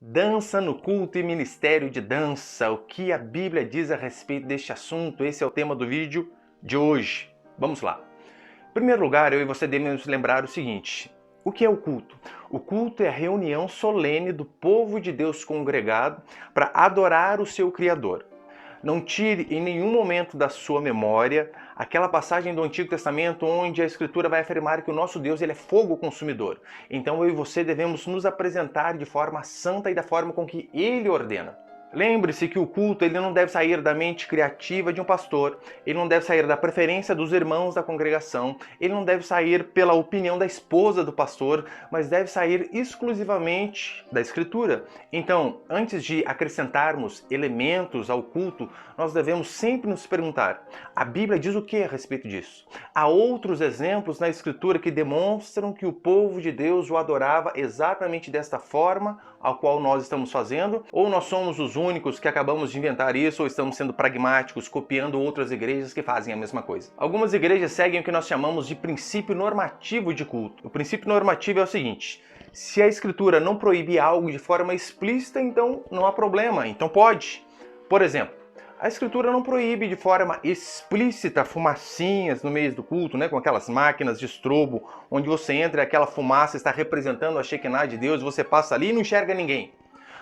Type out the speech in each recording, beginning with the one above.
Dança no culto e ministério de dança. O que a Bíblia diz a respeito deste assunto? Esse é o tema do vídeo de hoje. Vamos lá. Em primeiro lugar, eu e você devemos lembrar o seguinte: o que é o culto? O culto é a reunião solene do povo de Deus congregado para adorar o seu Criador. Não tire em nenhum momento da sua memória aquela passagem do Antigo Testamento onde a Escritura vai afirmar que o nosso Deus ele é fogo consumidor. Então eu e você devemos nos apresentar de forma santa e da forma com que Ele ordena. Lembre-se que o culto ele não deve sair da mente criativa de um pastor, ele não deve sair da preferência dos irmãos da congregação, ele não deve sair pela opinião da esposa do pastor, mas deve sair exclusivamente da Escritura. Então, antes de acrescentarmos elementos ao culto, nós devemos sempre nos perguntar: a Bíblia diz o que a respeito disso? Há outros exemplos na Escritura que demonstram que o povo de Deus o adorava exatamente desta forma ao qual nós estamos fazendo, ou nós somos os únicos que acabamos de inventar isso, ou estamos sendo pragmáticos, copiando outras igrejas que fazem a mesma coisa. Algumas igrejas seguem o que nós chamamos de princípio normativo de culto. O princípio normativo é o seguinte: se a Escritura não proíbe algo de forma explícita, então não há problema, então pode. Por exemplo, a Escritura não proíbe de forma explícita fumacinhas no meio do culto, né, com aquelas máquinas de estrobo, onde você entra e aquela fumaça está representando a Shekinah de Deus, você passa ali e não enxerga ninguém.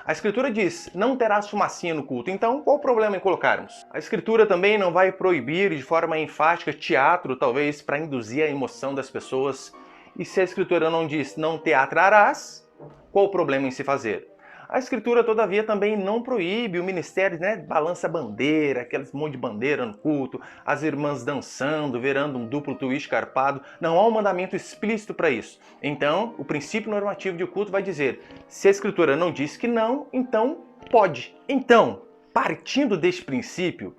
A Escritura diz: não terás fumacinha no culto, então qual o problema em colocarmos? A Escritura também não vai proibir de forma enfática teatro, talvez para induzir a emoção das pessoas. E se a Escritura não diz não teatrarás, qual o problema em se fazer? A Escritura, todavia, também não proíbe o ministério, né? Balança bandeira, aqueles monte de bandeira no culto, as irmãs dançando, virando um duplo twist carpado. Não há um mandamento explícito para isso. Então, o princípio normativo de culto vai dizer: se a Escritura não diz que não, então pode. Então, partindo deste princípio,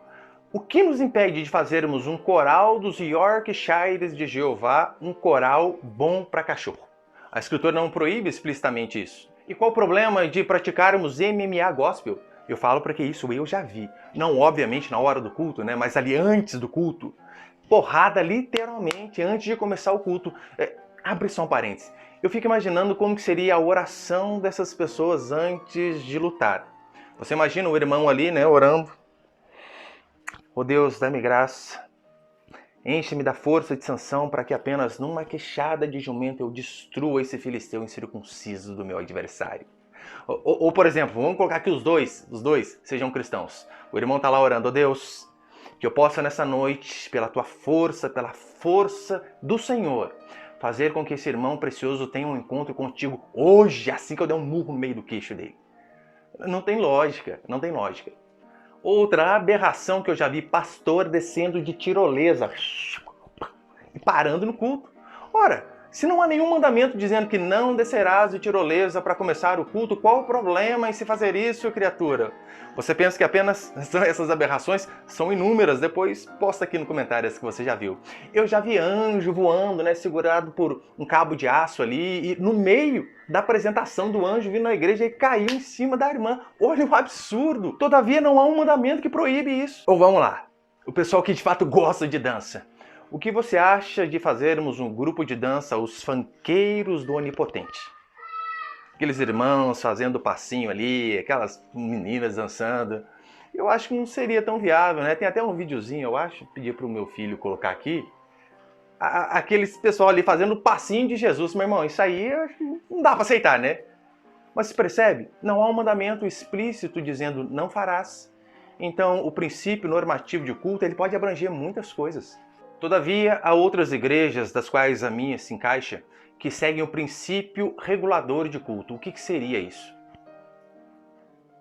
o que nos impede de fazermos um coral dos Yorkshires de Jeová, um coral bom para cachorro? A Escritura não proíbe explicitamente isso. E qual o problema de praticarmos MMA gospel? Eu falo porque isso eu já vi. Não, obviamente, na hora do culto, né? Mas ali antes do culto. Porrada, literalmente, antes de começar o culto. Abre só um parênteses. Eu fico imaginando como que seria a oração dessas pessoas antes de lutar. Você imagina o irmão ali, né, orando. Oh Deus, dá-me graça. Enche-me da força de sanção para que apenas numa queixada de jumento eu destrua esse filisteu incircunciso do meu adversário. Ou, por exemplo, vamos colocar que os dois sejam cristãos. O irmão está lá orando: ó Deus, que eu possa nessa noite, pela tua força, pela força do Senhor, fazer com que esse irmão precioso tenha um encontro contigo hoje, assim que eu der um murro no meio do queixo dele. Não tem lógica, não tem lógica. Outra aberração que eu já vi: pastor descendo de tirolesa e parando no culto. Ora, se não há nenhum mandamento dizendo que não descerás de tirolesa para começar o culto, qual o problema em se fazer isso, criatura? Você pensa que apenas essas aberrações? São inúmeras. Depois posta aqui no comentário as que você já viu. Eu já vi anjo voando, né, segurado por um cabo de aço ali, e no meio da apresentação do anjo vindo na igreja e caiu em cima da irmã. Olha o absurdo! Todavia não há um mandamento que proíbe isso. Ou vamos lá, o pessoal que de fato gosta de dança. O que você acha de fazermos um grupo de dança, os funkeiros do Onipotente? Aqueles irmãos fazendo passinho ali, aquelas meninas dançando. Eu acho que não seria tão viável, né? Tem até um videozinho, eu acho, pedi para o meu filho colocar aqui. Aqueles pessoal ali fazendo o passinho de Jesus, meu irmão. Isso aí eu acho que não dá para aceitar, né? Mas se percebe? Não há um mandamento explícito dizendo não farás. Então, o princípio normativo de culto ele pode abranger muitas coisas. Todavia, há outras igrejas, das quais a minha se encaixa, que seguem o princípio regulador de culto. O que seria isso?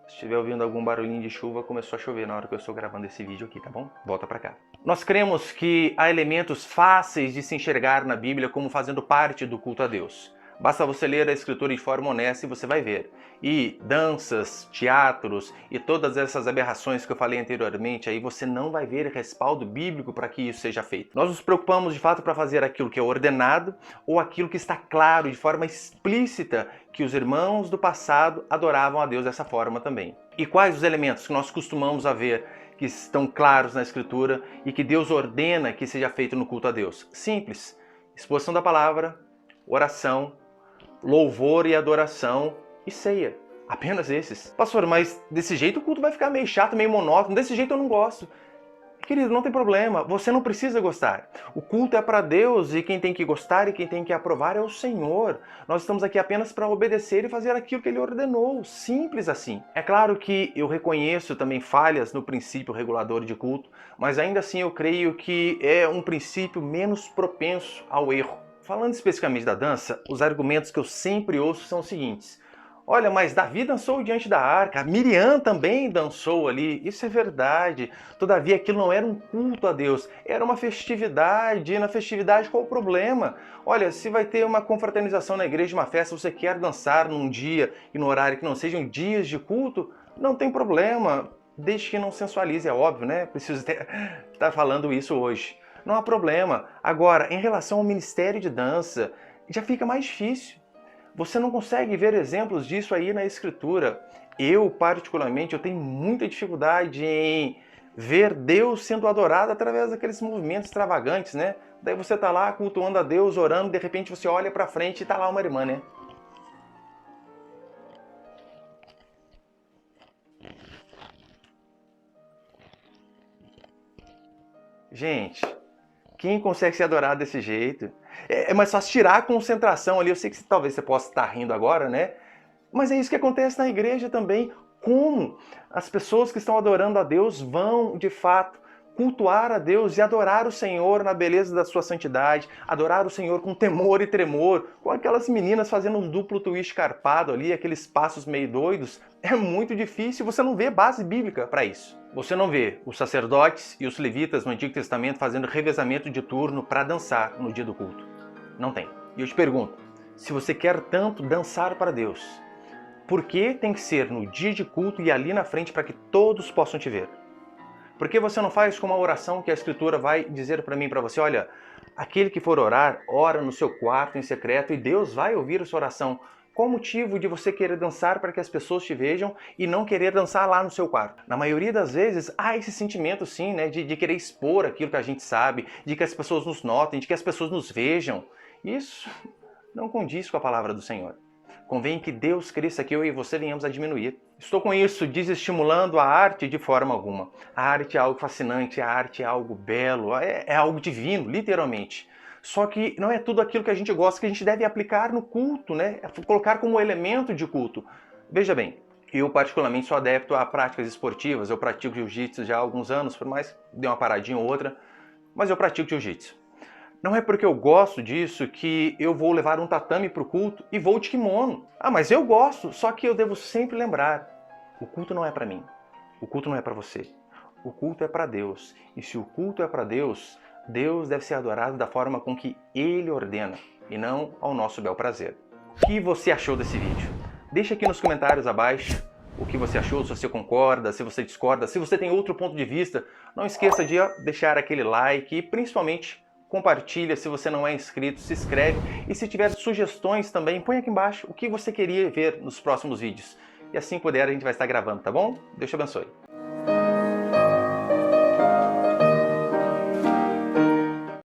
Se estiver ouvindo algum barulhinho de chuva, começou a chover na hora que eu estou gravando esse vídeo aqui, tá bom? Volta pra cá. Nós cremos que há elementos fáceis de se enxergar na Bíblia como fazendo parte do culto a Deus. Basta você ler a Escritura de forma honesta e você vai ver. E danças, teatros e todas essas aberrações que eu falei anteriormente, aí você não vai ver respaldo bíblico para que isso seja feito. Nós nos preocupamos de fato para fazer aquilo que é ordenado ou aquilo que está claro, de forma explícita, que os irmãos do passado adoravam a Deus dessa forma também. E quais os elementos que nós costumamos ver que estão claros na Escritura e que Deus ordena que seja feito no culto a Deus? Simples: exposição da palavra, oração, louvor e adoração e ceia. Apenas esses. Pastor, mas desse jeito o culto vai ficar meio chato, meio monótono, desse jeito eu não gosto. Querido, não tem problema, você não precisa gostar. O culto é para Deus e quem tem que gostar e quem tem que aprovar é o Senhor. Nós estamos aqui apenas para obedecer e fazer aquilo que Ele ordenou, simples assim. É claro que eu reconheço também falhas no princípio regulador de culto, mas ainda assim eu creio que é um princípio menos propenso ao erro. Falando especificamente da dança, os argumentos que eu sempre ouço são os seguintes. Olha, mas Davi dançou diante da arca, Miriam também dançou ali, isso é verdade. Todavia, aquilo não era um culto a Deus, era uma festividade. E na festividade, qual o problema? Olha, se vai ter uma confraternização na igreja, uma festa, você quer dançar num dia e no horário que não sejam dias de culto, não tem problema, desde que não sensualize, é óbvio, né? Preciso estar falando isso hoje. Não há problema. Agora, em relação ao ministério de dança, já fica mais difícil. Você não consegue ver exemplos disso aí na Escritura. Eu, particularmente, eu tenho muita dificuldade em ver Deus sendo adorado através daqueles movimentos extravagantes, né? Daí você tá lá cultuando a Deus, orando, de repente você olha pra frente e tá lá uma irmã, né? Gente, quem consegue ser adorado desse jeito? É mais fácil tirar a concentração ali. Eu sei que talvez você possa estar rindo agora, né? Mas é isso que acontece na igreja também. Como as pessoas que estão adorando a Deus vão, de fato, cultuar a Deus e adorar o Senhor na beleza da sua santidade, adorar o Senhor com temor e tremor, com aquelas meninas fazendo um duplo twist carpado ali, aqueles passos meio doidos. É muito difícil, você não vê base bíblica para isso. Você não vê os sacerdotes e os levitas no Antigo Testamento fazendo revezamento de turno para dançar no dia do culto. Não tem. E eu te pergunto, se você quer tanto dançar para Deus, por que tem que ser no dia de culto e ali na frente para que todos possam te ver? Por que você não faz como a oração que a Escritura vai dizer para mim e para você? Olha, aquele que for orar, ora no seu quarto em secreto e Deus vai ouvir a sua oração. Qual o motivo de você querer dançar para que as pessoas te vejam e não querer dançar lá no seu quarto? Na maioria das vezes, há esse sentimento sim, né, de querer expor aquilo que a gente sabe, de que as pessoas nos notem, de que as pessoas nos vejam. Isso não condiz com a palavra do Senhor. Convém que Deus cresça, que eu e você venhamos a diminuir. Estou com isso desestimulando a arte de forma alguma. A arte é algo fascinante, a arte é algo belo, é algo divino, literalmente. Só que não é tudo aquilo que a gente gosta que a gente deve aplicar no culto, né? Colocar como elemento de culto. Veja bem, eu particularmente sou adepto a práticas esportivas, eu pratico jiu-jitsu já há alguns anos, por mais que dê uma paradinha ou outra, mas eu pratico jiu-jitsu. Não é porque eu gosto disso que eu vou levar um tatame para o culto e vou de kimono. Ah, mas eu gosto, só que eu devo sempre lembrar, o culto não é para mim, o culto não é para você, o culto é para Deus. E se o culto é para Deus, Deus deve ser adorado da forma com que Ele ordena, e não ao nosso bel prazer. O que você achou desse vídeo? Deixa aqui nos comentários abaixo o que você achou, se você concorda, se você discorda, se você tem outro ponto de vista. Não esqueça de deixar aquele like e principalmente compartilha, se você não é inscrito, se inscreve e se tiver sugestões também, põe aqui embaixo o que você queria ver nos próximos vídeos. E assim puder a gente vai estar gravando, tá bom? Deus te abençoe.